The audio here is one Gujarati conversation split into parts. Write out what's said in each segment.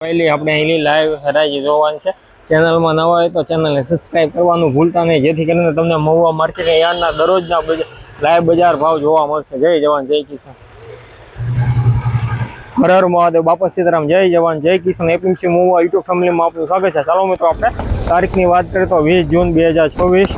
પહેલી આપણે અહીંની લાઈવ હરાજી જોવાની છે। ચેનલમાં નવા હોય તો ચેનલને સબસ્ક્રાઇબ કરવાનું ભૂલતા નહીં, જેથી કરીને તમને મહુવા માર્કેટ યાર્ડના દરરોજના લાઈવ બજાર ભાવ જોવા મળશે। જય જવાન જય કિસાન, હર હર મહાદેવ, બાપા સીતારામ, જય જવાન જય કિસાન। એપીએમસી મહુવા યુટ્યુબ ફેમિલીમાં આપનું સ્વાગત છે। ચાલો મિત્રો, આપણે તારીખની વાત કરીએ તો 20 જૂન 2024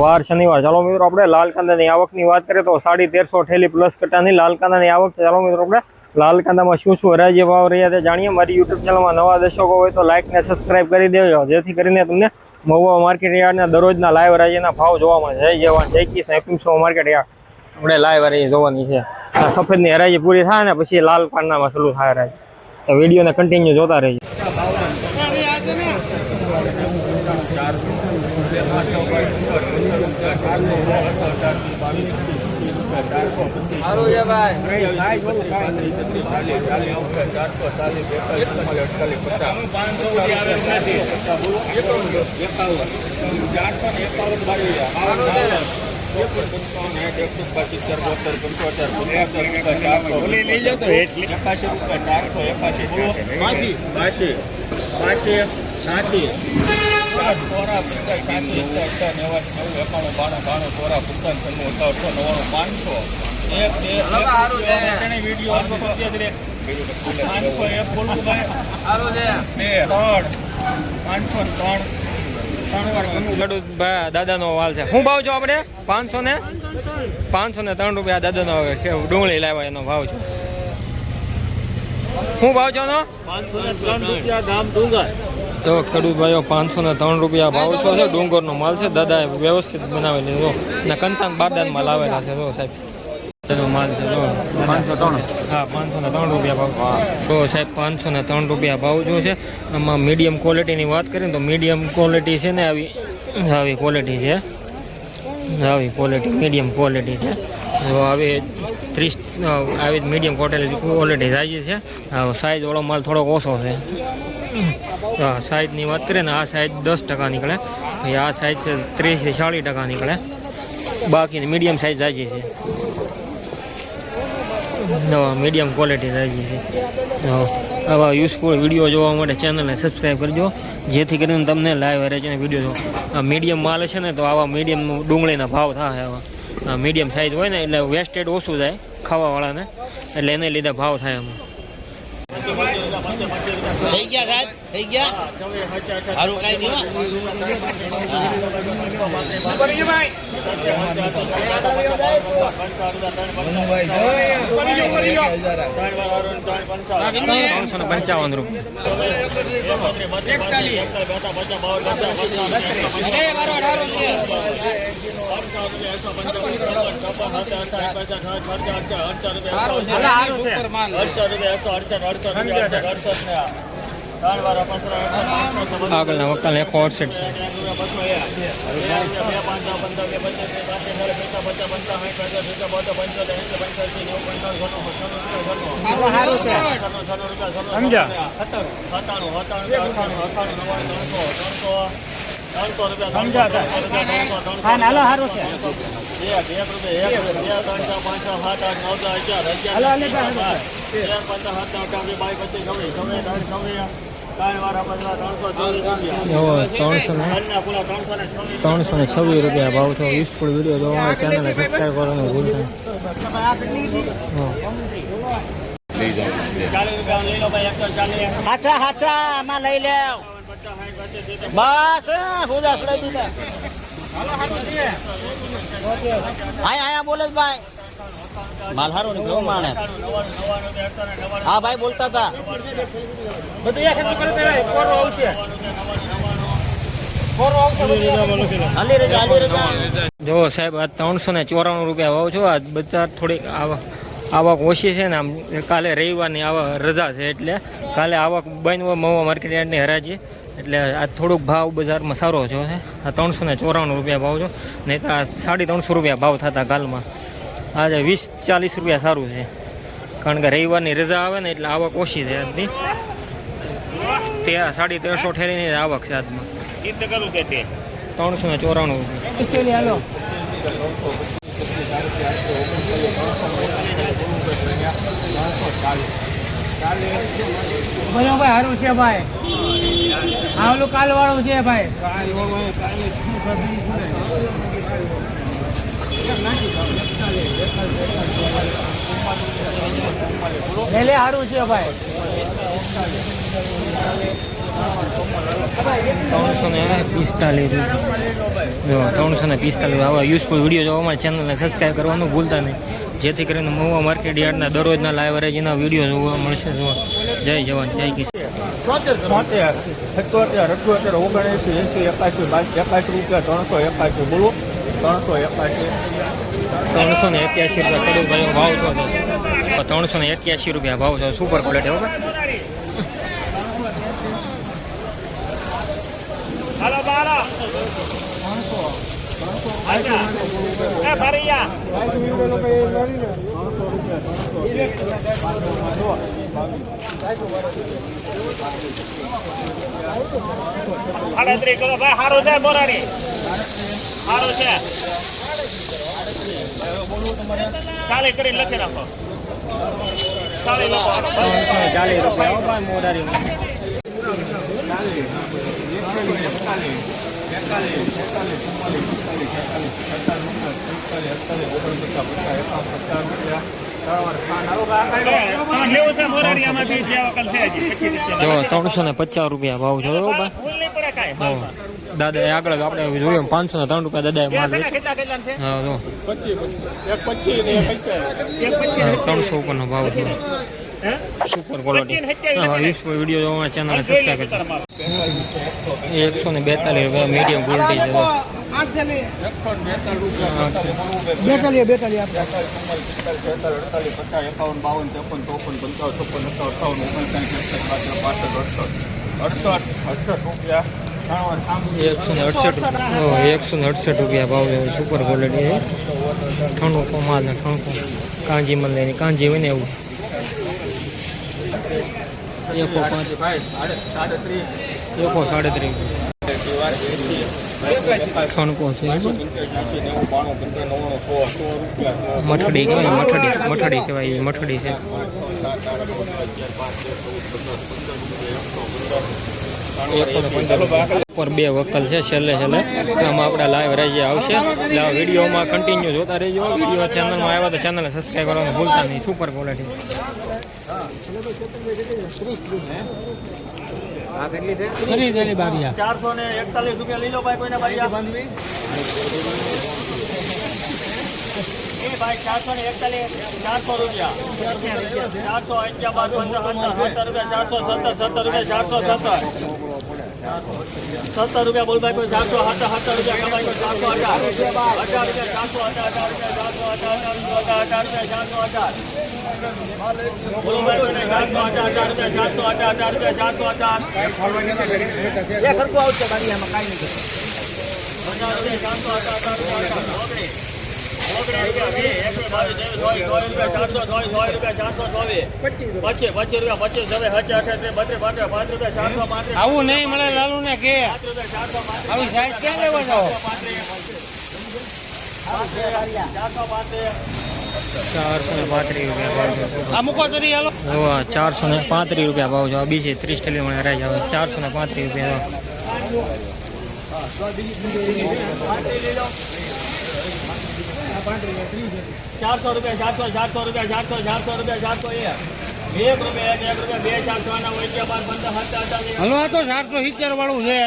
વાર શનિવાર। ચાલો મિત્રો, આપણે લાલ કાંદાની આવકની વાત કરીએ તો 1350 ઠેલી પ્લસ કટ્ટાની લાલ કાંદાની આવક છે। ચાલો મિત્રો, આપણે લાલ કાંદામાં શું શું હરાજી ભાવ રહ્યા છે જાણીએ। મારી યુટ્યુબ ચેનલમાં નવા દર્શકો હોય તો લાઇક ને સબસ્ક્રાઇબ કરી દેજો, જેથી કરીને તમને મહુવા માર્કેટ યાર્ડના દરરોજના લાઈવ હરાજીના ભાવ જોવા મળે। જય જવાન જય કિસાન, એપીએમસી માર્કેટ યાર્ડ આપણે લાઈવ હરાજી જોવાની છે। આ સફેદની હરાજી પૂરી થાય ને પછી લાલ કાંદામાં ચાલુ થાય હરાજી, તો વિડીયોને કન્ટિન્યુ જોતા રહેજો। દાદાનો વાલ છે। શું ભાવ છો આપણે? 503 રૂપિયા દાદાનો ડુંગળી લાવ્યા, એનો ભાવ છે। શું ભાવ છો એનો? 503 રૂપિયા દામ ડુંગર। તો ખેડૂત ભાઈઓ 503 રૂપિયા ભાવ છે। ડુંગરનો માલ છે, દાદાએ વ્યવસ્થિત બનાવેલી જો, ને કંતાન બારદાનમાં લાવેલા છે જો સાહેબ, એનો માલ છે જો 503। હા, 503 રૂપિયા ભાવ તો સાહેબ, 503 રૂપિયા ભાવ જો છે। આમાં મીડિયમ ક્વોલિટીની વાત કરીએ તો મીડિયમ ક્વોલિટી છે ને, આવી ક્વોલિટી છે, આવી ક્વોલિટી મીડિયમ ક્વોલિટી છે। તો આવી 30 આવી મીડિયમ ક્વોલિટી સાઈઝ છે। સાઈઝવાળો માલ થોડોક ઓછો છે। સાઈઝની વાત કરીએ ને, આ સાઈઝ 10% નીકળે, પછી આ સાઈઝ છે 30 થી 40% નીકળે, બાકીની મીડિયમ સાઈઝ સાઈઝ છે, મીડિયમ ક્વોલિટી સાઈઝ છે। આવા યુઝફુલ વિડીયો જોવા માટે ચેનલને સબસ્ક્રાઈબ કરજો, જેથી કરીને તમને લાઈવ હરાજીના વિડીયો જો મીડિયમ માલ છે ને, તો આવા મીડિયમ ડુંગળીના ભાવ થાય। આવા મીડિયમ સાઈઝ હોય ને એટલે વેસ્ટેજ ઓછું જાય ખાવાવાળાને, એટલે એને લીધે ભાવ થાય એમાં। થઈ ગયા સાહેબ, થઈ ગયા સારું કાઈ નહીં। 355 આગળના વક્તાને 168 326 રૂપિયા ભાવ છે। યુઝફુલ વિડીયો જોવા ચેનલને સબસ્ક્રાઈબ કરવાનું ભૂલતા નહીં। હાચા આમાં લઈ લે બસ, પૂજા છોડાઈ દીધા। આયા બોલે ભાઈ, માલ હારો નીકળ્યો માણે। હા ભાઈ બોલતા હતા જો સાહેબ, આ 394 રૂપિયા ભાવ છો। આ બજાર થોડીક આવક ઓછી છે ને, આમ કાલે રવિવારની રજા છે, એટલે કાલે આવક બંધ હોય મહુવા માર્કેટ યાર્ડની હરાજી, એટલે આ થોડુંક ભાવ બજારમાં સારો છે। આ 394 રૂપિયા ભાવ છો, નહીં તો આ 350 રૂપિયા ભાવ થતા કાલમાં। આજે 20-40 રૂપિયા સારું છે, કારણ કે રવિવારની રજા આવે ને એટલે આવક ઓછી છે આજની। 1350 ઠેરીની આવક છે આજમાં। 394 રૂપિયા। બોલો ભાઈ સારું છે ભાઈ. આ ઓલું કાલ વાળું છે ભાઈ. એટલે સારું છે ભાઈ. 345 જો 345 આવા યુઝફુલ વિડીયો જોવા અમારી ચેનલને સબસ્ક્રાઈબ કરવાનું ભૂલતા નહીં, જેથી કરીને મહુવા માર્કેટ યાર્ડના દરરોજના લાઈવ હરાજીના વિડીયો જોવા મળશે. જય જવાન જય કિસાન. 381 બોલો 381 381 રૂપિયા ભાવ છે. સુપર ક્વોલિટી બરાબર. હાલો બારા એ ભરિયા 38 કરો ભાઈ. સારું છે બોરારી, સારું છે. ચાલે કરી લખી રાખો. ચાલે લખો 340 રૂપિયા મોરારી. 350 રૂપિયા ભાવ છે દાદા. આગળ આપણે જોયું 503 રૂપિયા દાદા માલ વેચે. હા જો 300 ઉપરનો ભાવ છે. Super quality. યુઝફુલ વિડીયો જોવા ચેનલને સબસ્ક્રાઈબ કરજો. 142 રૂપિયા મીડિયમ ક્વોલિટી છે. 168 રૂપિયા ભાવ છે. સુપર ક્વોલિટી છે. ઠણુકો માલ ને ઠણુકો કાંજી મળ લેની કાંજી હોય ને એવું. 135 ઠણકો છે. મઠડી કહેવાય, મઠડી કહેવાય, મઠડી છે. ઉપર 2 વકલ છે. છેલ્લે આમાં આપણા લાઈવ રાજી આવશે. એટલે આ વિડીયોમાં કન્ટિન્યુ જોતા રહેજો. વિડીયો ચેનલમાં આવ્યા તો ચેનલને સબસ્ક્રાઈબ કરવાનું ભૂલતા નહીં. Super quality. આ કેટલી છે? 441 રૂપિયા લઈ લો ભાઈ. કોઈને બારિયા બાંધવી એ ભાઈ 441 400 રૂપિયા 451 રૂપિયા 417 રૂપિયા 417 રૂપિયા બોલ ભાઈ. કોઈ 417 રૂપિયા કમાઈ. 418 રૂપિયા 418 બોલો ભાઈ. કોઈને 418 રૂપિયા 418 ખર્ચો આવશે બારીયામાં કાંઈ નહીં. 418 આવું નહીં મળે લાલુ ને કે આવી સાઈઝ ક્યાં લેવા જાઓ? 435 રૂપિયા આ મૂકો તરી હાલો. 435 રૂપિયા ભાવ છે. બીજી 30 ટેલી મને રાઈ જાવ. 435 રૂપિયા. 400 રૂપિયા 400 રૂપિયા 400 રૂપિયા 1 રૂપિયા 1 રૂપિયા 2 4 6 9 11 12 15 17 18 હલો આ તો 470 વાળું છે.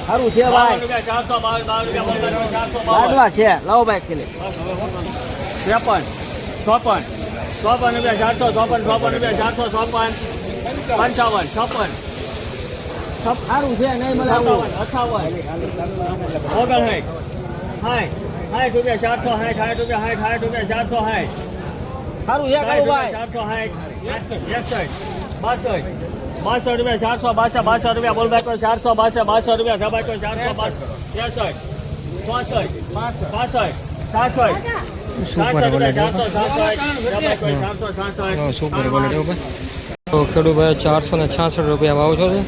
સારું છે ભાઈ. 452 છે. લાવો ભાઈ કિલો 53 54 રૂપિયા 400 54 રૂપિયા 400 55 56 સારું છે નહીં મળે 58 59 60 રૂપિયા 460 રૂપિયા 460 સારું છે કાળુભાઈ 460 62 રૂપિયા 462 રૂપિયા બોલ ભાઈ 462 રૂપિયા સભાઈ 462 સુપર ક્વોલિટી તો ખેડૂતભાઈ 466 રૂપિયા ભાવ છો છે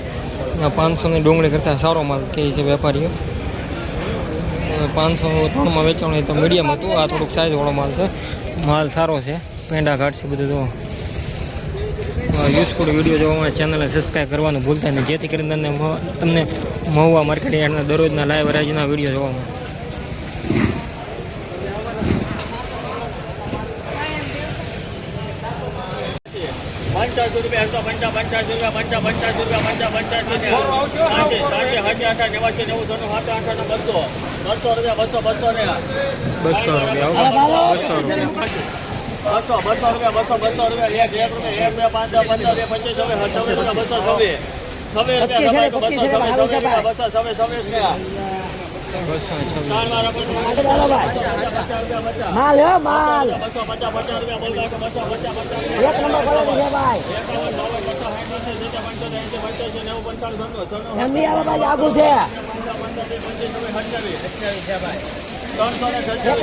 500ની ડુંગળી કરતાં સારો માલ કહે છે વેપારીઓ 503માં વેચાણ હોય તો મીડિયમ હતું આ થોડુંક સાઇઝવાળો માલ છે માલ સારો છે પેંડા ઘાટ છે બધું તો યુઝફુલ વિડીયો જોવા માટે ચેનલને સબસ્ક્રાઈબ કરવાનું ભૂલતા નહીં જેથી કરીને તમને મહુવા માર્કેટ યાર્ડના દરરોજના લાઈવ હરાજીના વિડીયો જોવા મળે 55 રૂપિયા 155 રૂપિયા માલ હે માલ 1 નંબર ક્વોલિટી છે ભાઈ એમની આવે ભાઈ આગુ છે 1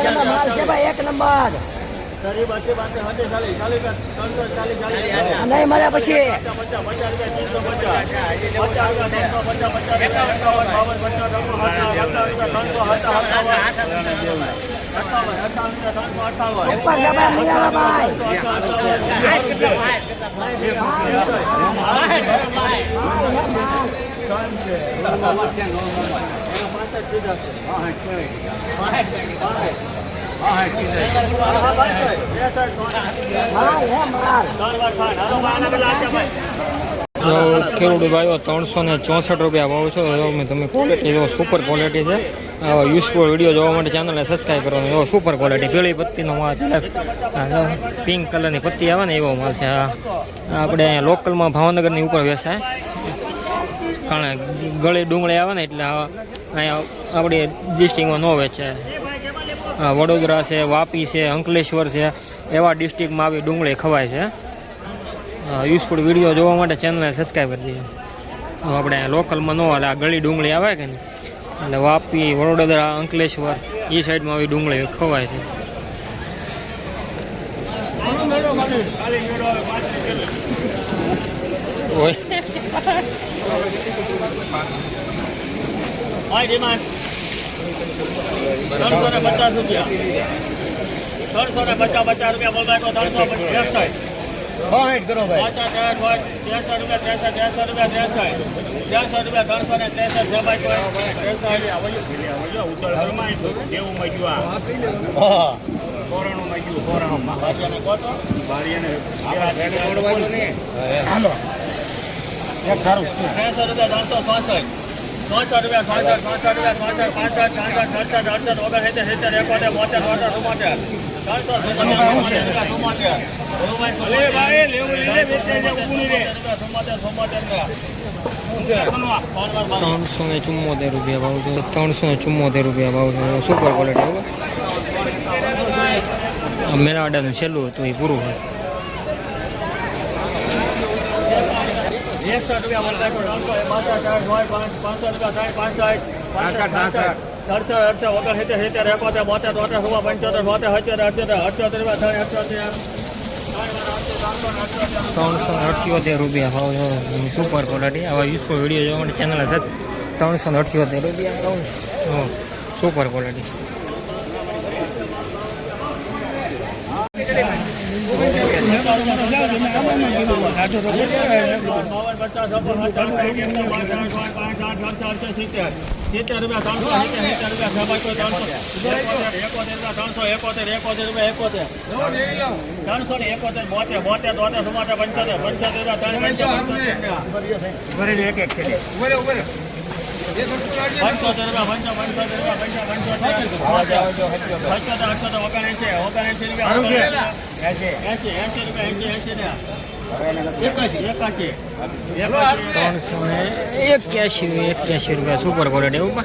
નંબર માલ છે ભાઈ 1 નંબર નહીં મળે પછી ખેડૂત ભાઈઓ 364 રૂપિયા ભાવ છો તમે ક્વોલિટી જો સુપર ક્વોલિટી છે યુઝફુલ વિડીયો જોવા માટે ચેનલને સબસ્ક્રાઈબ કરવાનું એવો સુપર ક્વોલિટી પીળી પત્તીનો માલ પિંક કલરની પત્તી આવે ને એવો માલ છે આપણે લોકલમાં ભાવનગરની ઉપર વેચાય કારણ ગળી ડુંગળી આવે ને એટલે અહીંયા આપણી ડિસ્ટ્રિક્ટમાં ન વેચાય વડોદરા છે વાપી છે અંકલેશ્વર છે એવા ડિસ્ટ્રિક્ટમાં આવી ડુંગળી ખવાય છે યુઝફુલ વિડીયો જોવા માટે ચેનલને સબસ્ક્રાઈબ કરી દઈએ આપણે લોકલમાં ન હાલે આ ગળી ડુંગળી આવે કે ને એટલે વાપી વડોદરા અંકલેશ્વર એ સાઈડમાં આવી ડુંગળી ખવાય છે ઓય હાય ડિમાન્ડ 350 રૂપિયા 350 રૂપિયા બોલ ભાઈ 350 હાઈટ કરો ભાઈ 63 રૂપિયા 363 રૂપિયા ભાવ છે 374 રૂપિયા ભાવ છે સુપર ક્વોલિટી મેરાવાડાનું છેલ્લું હતું એ પૂરું હોય 61 રૂપિયા ભાવ છે સુપર ક્વોલિટી આવા યુઝફુલ વિડીયો જોવા માટે ચેનલ હશે 378 રૂપિયા સુપર ક્વોલિટી પંચોતેર રૂપિયા ઓગણએંસી રૂપિયા 381 રૂપિયા સુપર ક્વોલિટી ઉપર